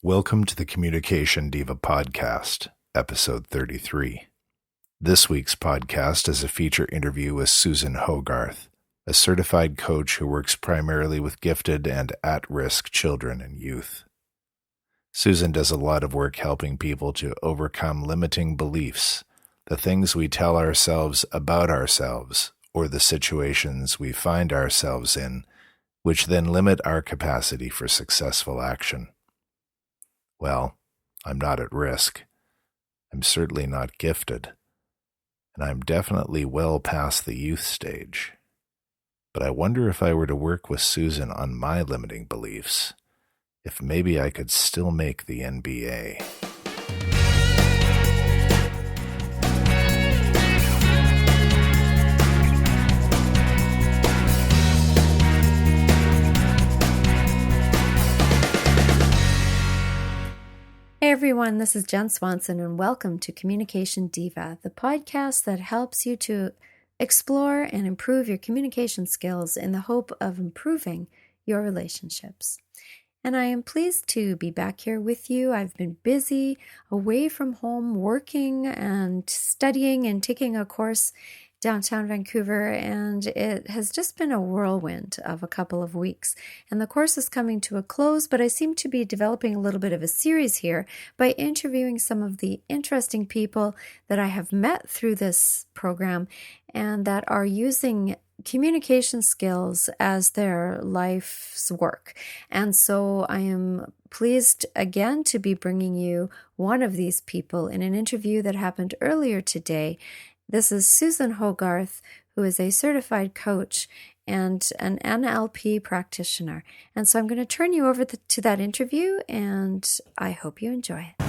Welcome to the Communication Diva Podcast, episode 33. This week's podcast is a feature interview with Susan Hogarth, a certified coach who works primarily with gifted and at-risk children and youth. Susan does a lot of work helping people to overcome limiting beliefs, the things we tell ourselves about ourselves, or the situations we find ourselves in, which then limit our capacity for successful action. Well, I'm not at risk. I'm certainly not gifted. And I'm definitely well past the youth stage. But I wonder if I were to work with Susan on my limiting beliefs, if maybe I could still make the NBA. Hey everyone, this is Jen Swanson and welcome to Communication Diva, the podcast that helps you to explore and improve your communication skills in the hope of improving your relationships. And I am pleased to be back here with you. I've been busy, away from home, working and studying and taking a course downtown Vancouver, and it has just been a whirlwind of a couple of weeks. And the course is coming to a close, but I seem to be developing a little bit of a series here by interviewing some of the interesting people that I have met through this program and that are using communication skills as their life's work. And so I am pleased again to be bringing you one of these people in an interview that happened earlier today. This is Susan Hogarth, who is a certified coach and an NLP practitioner. And so I'm going to turn you over to that interview, and I hope you enjoy it.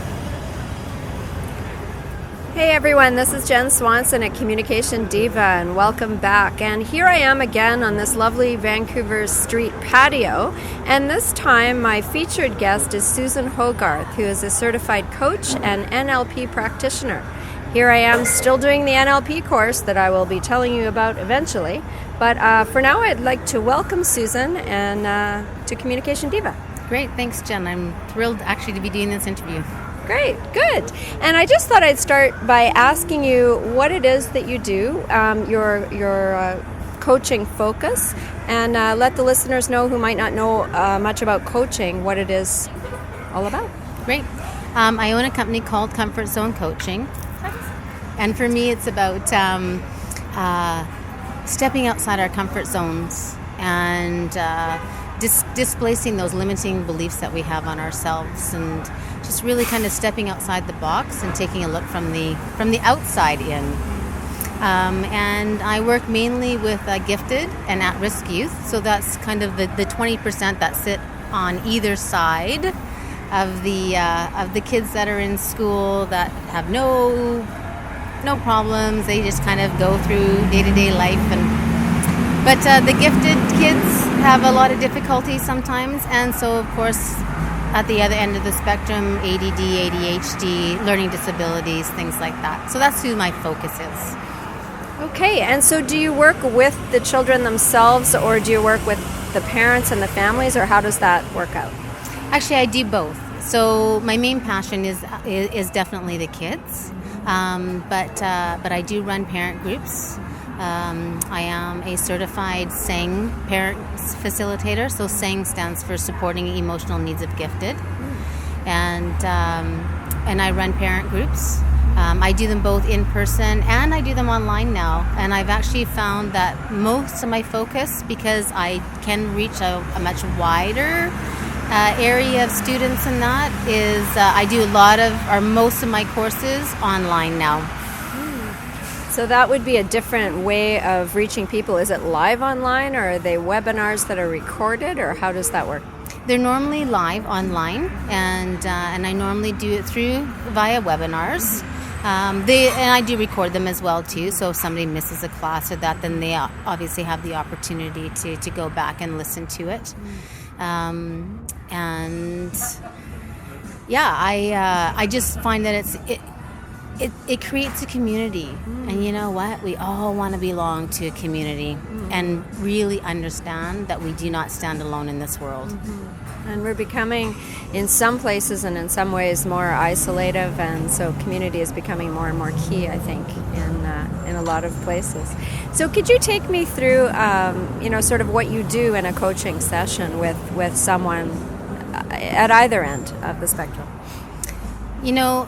Hey everyone, this is Jen Swanson at Communication Diva, and welcome back. And here I am again on this lovely Vancouver street patio. And this time my featured guest is Susan Hogarth, who is a certified coach and NLP practitioner. Here I am still doing the NLP course that I will be telling you about eventually. But for now, I'd like to welcome Susan and to Communication Diva. Great. Thanks, Jen. I'm thrilled actually to be doing this interview. Great. Good. And I just thought I'd start by asking you what it is that you do, your coaching focus, and let the listeners know who might not know much about coaching, what it is all about. Great. I own a company called Comfort Zone Coaching. And for me, it's about stepping outside our comfort zones and displacing those limiting beliefs that we have on ourselves, and just really kind of stepping outside the box and taking a look from the outside in. And I work mainly with gifted and at-risk youth, so that's kind of the 20% that sit on either side of the kids that are in school that have no problems. They just kind of go through day-to-day life, but the gifted kids have a lot of difficulties sometimes, and so of course at the other end of the spectrum, ADD, ADHD, learning disabilities, things like that. So that's who my focus is. Okay, and so do you work with the children themselves, or do you work with the parents and the families, or how does that work out? Actually, I do both. So my main passion is definitely the kids. But I do run parent groups. I am a certified SANG parent facilitator. So SANG stands for Supporting Emotional Needs of Gifted, and I run parent groups. I do them both in person and I do them online now. And I've actually found that most of my focus, because I can reach a much wider area of students, and that is I do most of my courses online now. So that would be a different way of reaching people. Is it live online, or are they webinars that are recorded, or how does that work? They're normally live online, and I normally do it via webinars. And I do record them as well too, so if somebody misses a class or that, then they obviously have the opportunity to go back and listen to it. And yeah, I just find that it creates a community. And you know what? We all want to belong to a community and really understand that we do not stand alone in this world. And we're becoming, in some places and in some ways, more isolative, and so community is becoming more and more key, I think, in a lot of places. So could you take me through, sort of what you do in a coaching session with someone at either end of the spectrum? You know,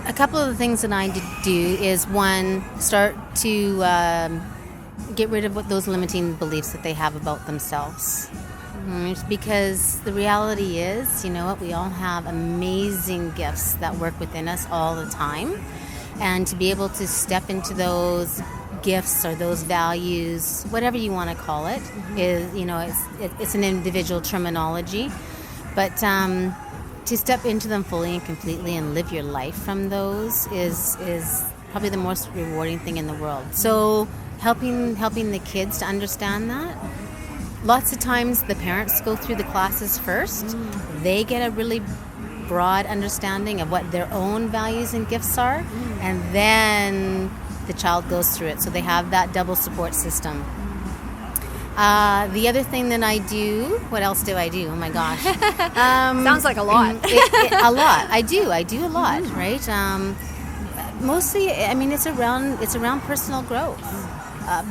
a couple of the things that I do is, one, start to get rid of those limiting beliefs that they have about themselves. Because the reality is, you know what, we all have amazing gifts that work within us all the time. And to be able to step into those gifts or those values, whatever you want to call it, is, you know, it's an individual terminology. But to step into them fully and completely and live your life from those is probably the most rewarding thing in the world. So helping the kids to understand that. Lots of times the parents go through the classes first. They get a really broad understanding of what their own values and gifts are, and then the child goes through it. So they have that double support system. The other thing that I do, what else do I do? Oh my gosh. Sounds like a lot. A lot. I do a lot, right? Mostly, I mean, it's around personal growth.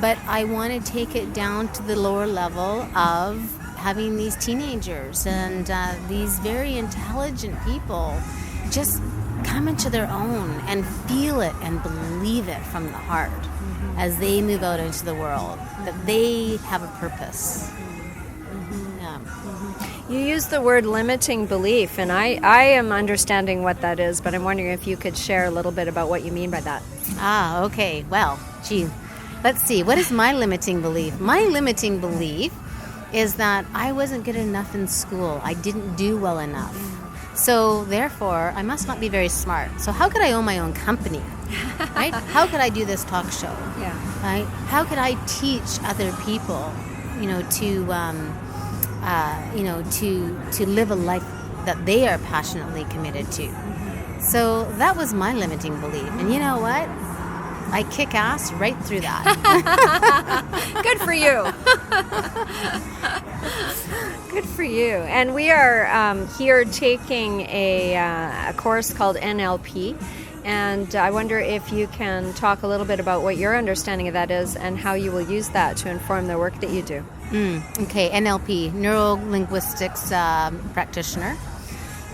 But I want to take it down to the lower level of having these teenagers and these very intelligent people just come into their own and feel it and believe it from the heart as they move out into the world, that they have a purpose. Yeah. You use the word limiting belief, and I am understanding what that is, but I'm wondering if you could share a little bit about what you mean by that. Okay. Well, gee. Let's see, what is my limiting belief? My limiting belief is that I wasn't good enough in school. I didn't do well enough. So therefore, I must not be very smart. So how could I own my own company? Right? How could I do this talk show? Yeah. Right? How could I teach other people, to live a life that they are passionately committed to? So that was my limiting belief. And you know what? I kick ass right through that. Good for you. Good for you. And we are here taking a course called NLP. And I wonder if you can talk a little bit about what your understanding of that is and how you will use that to inform the work that you do. Okay, NLP, Neuro-Linguistics Practitioner.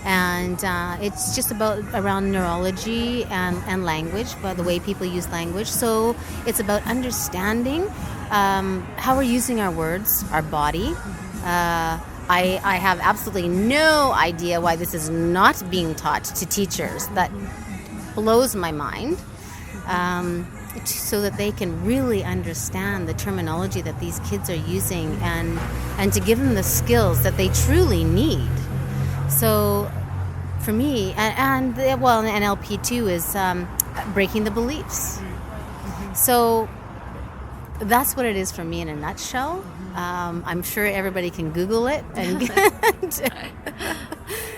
And it's just around neurology and language, but the way people use language. So it's about understanding how we're using our words, our body. I have absolutely no idea why this is not being taught to teachers. That blows my mind. So that they can really understand the terminology that these kids are using and to give them the skills that they truly need. So for me, and NLP too is breaking the beliefs. So that's what it is for me in a nutshell. I'm sure everybody can Google it.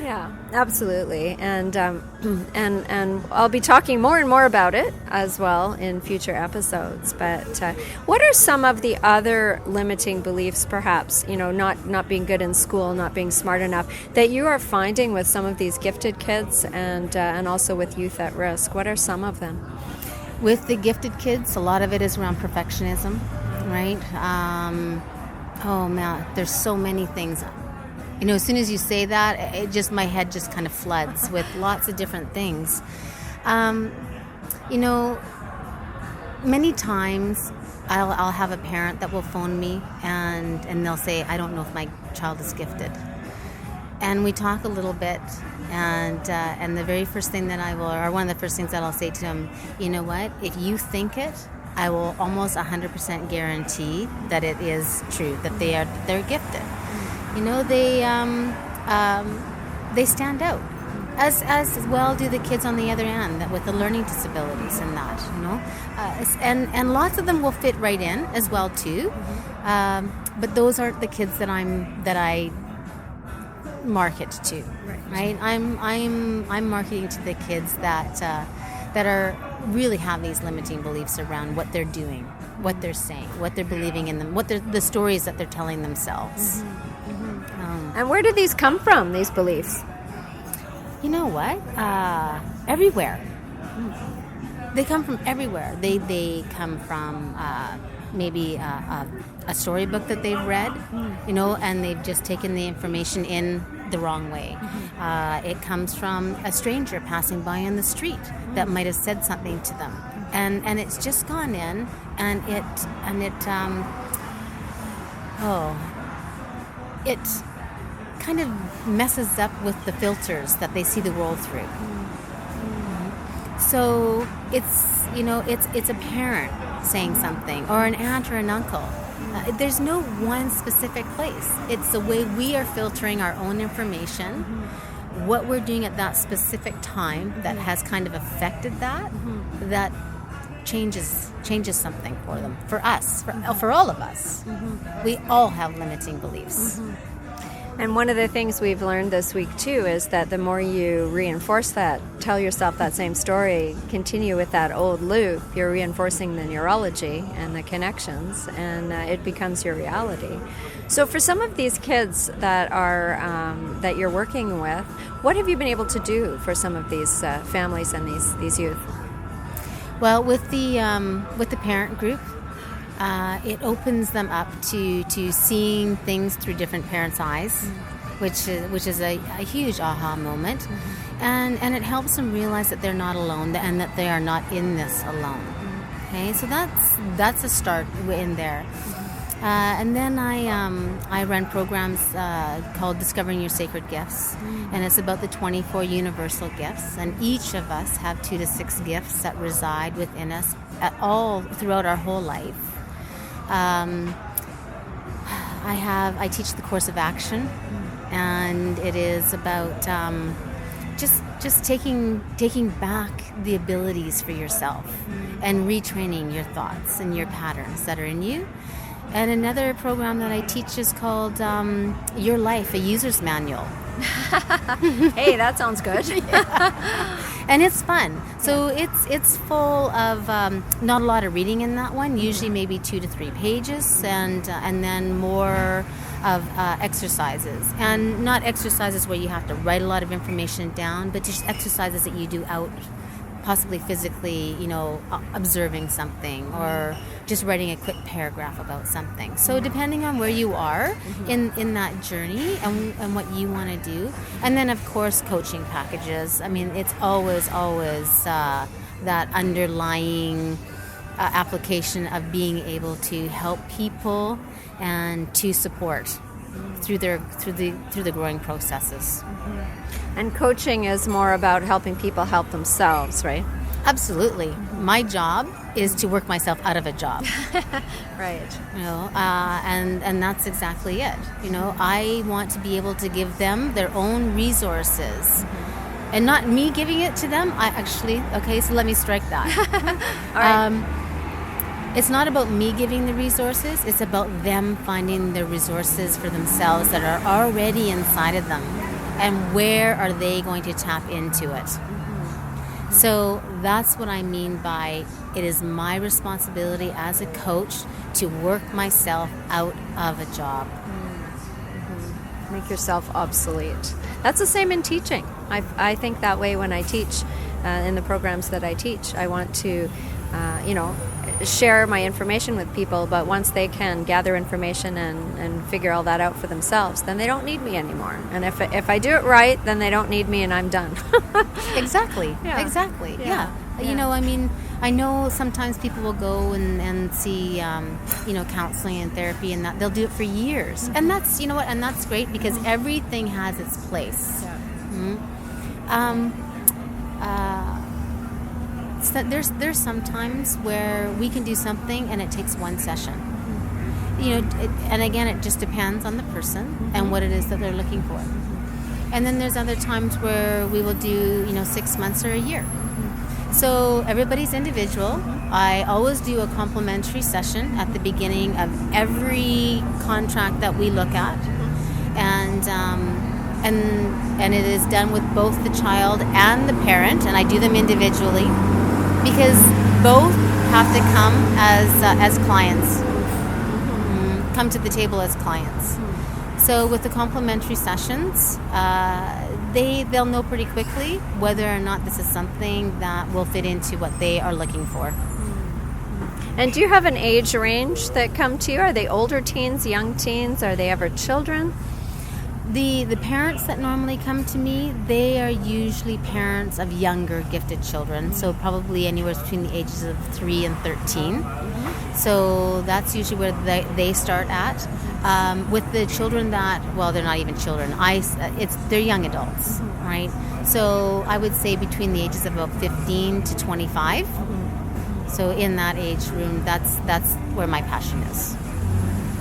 Yeah, absolutely. And I'll be talking more and more about it as well in future episodes. But what are some of the other limiting beliefs, perhaps, not being good in school, not being smart enough, that you are finding with some of these gifted kids and also with youth at risk? What are some of them? With the gifted kids, a lot of it is around perfectionism, right? Oh man, there's so many things. As soon as you say that, my head just kind of floods with lots of different things. Many times I'll have a parent that will phone me and they'll say, I don't know if my child is gifted. And we talk a little bit, and the very first thing that one of the first things that I'll say to them, you know what, if you think it, I will almost 100% guarantee that it is true, that they're gifted. They stand out, as well do the kids on the other end with the learning disabilities and that, and lots of them will fit right in as well too. But those aren't the kids that I market to, right? I'm marketing to the kids that that are really have these limiting beliefs around what they're doing, what they're saying, what they're believing in them, the stories that they're telling themselves. And where do these come from, these beliefs? You know what? Everywhere. They come from everywhere. They come from maybe a storybook that they've read, and they've just taken the information in the wrong way. It comes from a stranger passing by on the street that might have said something to them, and it's just gone in, and it kind of messes up with the filters that they see the world through. So it's a parent saying something, or an aunt or an uncle. There's no one specific place. It's the way we are filtering our own information, what we're doing at that specific time that has kind of affected that changes something for them, for us, for all of us. We all have limiting beliefs. And one of the things we've learned this week, too, is that the more you reinforce that, tell yourself that same story, continue with that old loop, you're reinforcing the neurology and the connections, and it becomes your reality. So for some of these kids that are that you're working with, what have you been able to do for some of these families and these youth? Well, with the parent group, it opens them up to seeing things through different parents' eyes, which is a huge aha moment, and it helps them realize that they're not alone and that they are not in this alone. Okay, so that's a start in there, and then I run programs called Discovering Your Sacred Gifts, and it's about the 24 universal gifts, and each of us have 2 to 6 gifts that reside within us all throughout our whole life. I teach the course of action, and it is about just taking back the abilities for yourself and retraining your thoughts and your patterns that are in you. And another program that I teach is called Your Life, a User's Manual. Hey, that sounds good. And it's fun. So it's full of not a lot of reading in that one. Usually maybe 2 to 3 pages, and then more of exercises, and not exercises where you have to write a lot of information down, but just exercises that you do out, possibly physically, observing something, or just writing a quick paragraph about something. So depending on where you are in that journey and what you want to do. And then, of course, coaching packages. I mean, it's always that underlying application of being able to help people and to support through the growing processes. And coaching is more about helping people help themselves, right? Absolutely. My job is to work myself out of a job. Right. And that's exactly it. I want to be able to give them their own resources. And not me giving it to them. So let me strike that. All right. It's not about me giving the resources. It's about them finding the resources for themselves that are already inside of them. And where are they going to tap into it? So that's what I mean by it is my responsibility as a coach to work myself out of a job. Make yourself obsolete. That's the same in teaching. I think that way when I teach in the programs that I teach. I want to, share my information with people, but once they can gather information and figure all that out for themselves, then they don't need me anymore. And if I do it right, then they don't need me and I'm done. Exactly. Yeah. Exactly. Yeah. I know sometimes people will go and see, counseling and therapy, and that they'll do it for years. And that's, and that's great because everything has its place. So there's some times where we can do something and it takes one session. And again, it just depends on the person and what it is that they're looking for. And then there's other times where we will do, 6 months or a year. So everybody's individual. I always do a complimentary session at the beginning of every contract that we look at. And and it is done with both the child and the parent, and I do them individually because both have to come as clients, come to the table as clients. So with the complimentary sessions, they'll know pretty quickly whether or not this is something that will fit into what they are looking for. And do you have an age range that come to you? Are they older teens, young teens? Are they ever children? The parents that normally come to me, they are usually parents of younger gifted children, so probably anywhere between the ages of 3 and 13. So that's usually where they start at. With the children that, well, they're not even children. They're young adults, right? So I would say between the ages of about 15 to 25. So in that age room, that's where my passion is.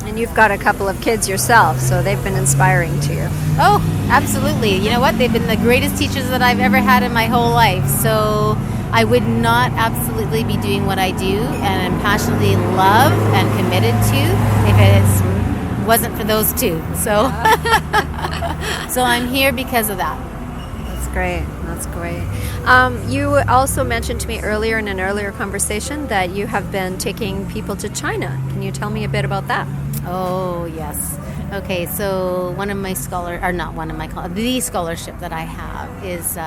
And you've got a couple of kids yourself, so they've been inspiring to you. Oh, absolutely. You know what? They've been the greatest teachers that I've ever had in my whole life. So I would not absolutely be doing what I do and am passionately love and committed to if it wasn't for those two. So, so I'm here because of that. That's great. That's great. You also mentioned to me earlier in an earlier conversation that you have been taking people to China. Can you tell me a bit about that? Oh, yes. Okay, so the scholarship that I have is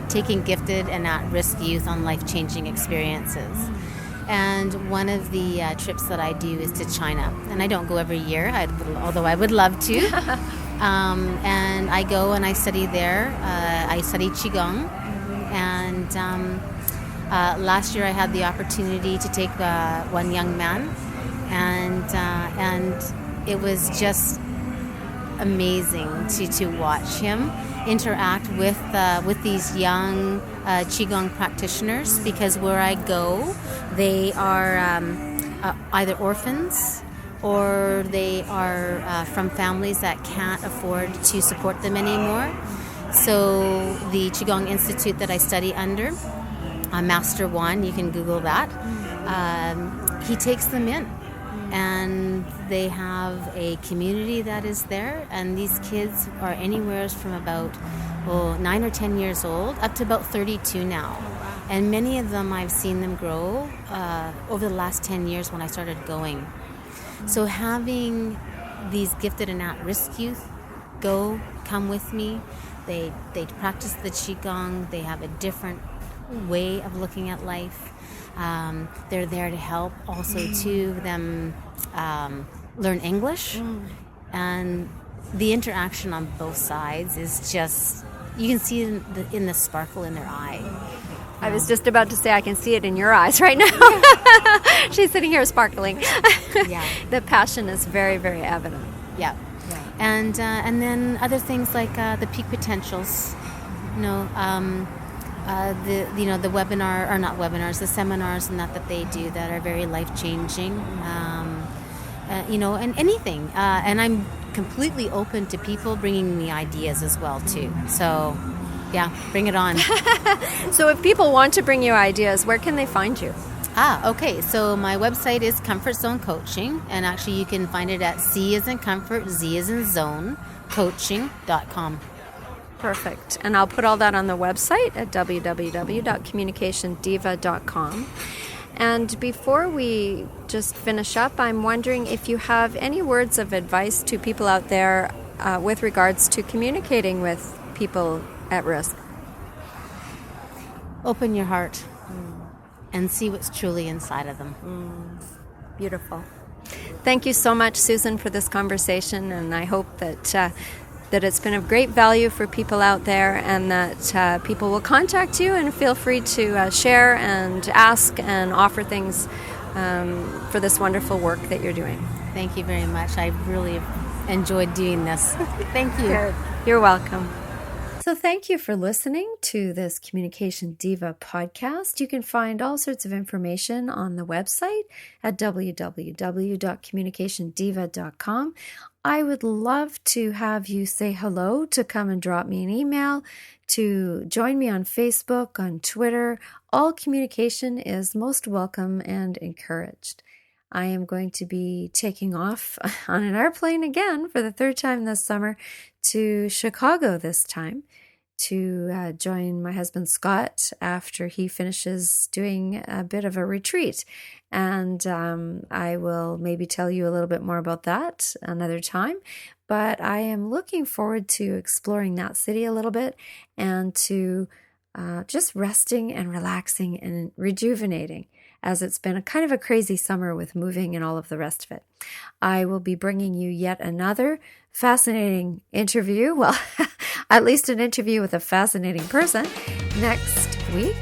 taking gifted and at-risk youth on life-changing experiences. And one of the trips that I do is to China. And I don't go every year, although I would love to. And I go and I study there. I study Qigong. And last year I had the opportunity to take one young man. And it was just amazing to watch him interact with these young Qigong practitioners, because where I go, they are either orphans or they are from families that can't afford to support them anymore. So the Qigong Institute that I study under, Master One, you can Google that, he takes them in. And they have a community that is there, and these kids are anywhere from about 9 or 10 years old up to about 32 now. And many of them, I've seen them grow over the last 10 years when I started going. So having these gifted and at-risk youth come with me, they practice the Qigong, they have a different way of looking at life. They're there to help also to them learn English, and the interaction on both sides is just, you can see it in the sparkle in their eye. I was just about to say I can see it in your eyes right now. She's sitting here sparkling. Yeah. The passion is very, very evident. Yeah. And then other things like the peak potentials, the webinar, or not webinars, the seminars and that they do that are very life-changing, and anything. And I'm completely open to people bringing me ideas as well, too. So, yeah, bring it on. So if people want to bring you ideas, where can they find you? Okay. So my website is Comfort Zone Coaching, and actually you can find it at C as in comfort, Z as in zone, coaching.com. Perfect. And I'll put all that on the website at www.communicationdiva.com. And before we just finish up, I'm wondering if you have any words of advice to people out there with regards to communicating with people at risk. Open your heart and see what's truly inside of them. Beautiful. Thank you so much, Susan, for this conversation, and I hope that it's been of great value for people out there, and that people will contact you, and feel free to share and ask and offer things for this wonderful work that you're doing. Thank you very much. I really enjoyed doing this. Thank you. Good. You're welcome. So thank you for listening to this Communication Diva podcast. You can find all sorts of information on the website at www.communicationdiva.com. I would love to have you say hello, to come and drop me an email, to join me on Facebook, on Twitter. All communication is most welcome and encouraged. I am going to be taking off on an airplane again for the third time this summer to Chicago this time to join my husband Scott after he finishes doing a bit of a retreat. And I will maybe tell you a little bit more about that another time. But I am looking forward to exploring that city a little bit and to just resting and relaxing and rejuvenating, as it's been a kind of a crazy summer with moving and all of the rest of it. I will be bringing you yet another fascinating interview. Well, at least an interview with a fascinating person next week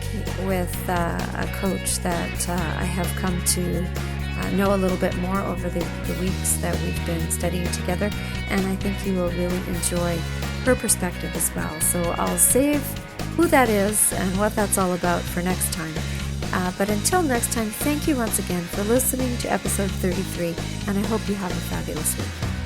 with a coach that I have come to know a little bit more over the weeks that we've been studying together. And I think you will really enjoy her perspective as well. So I'll save who that is and what that's all about for next time. But until next time, thank you once again for listening to episode 33, and I hope you have a fabulous week.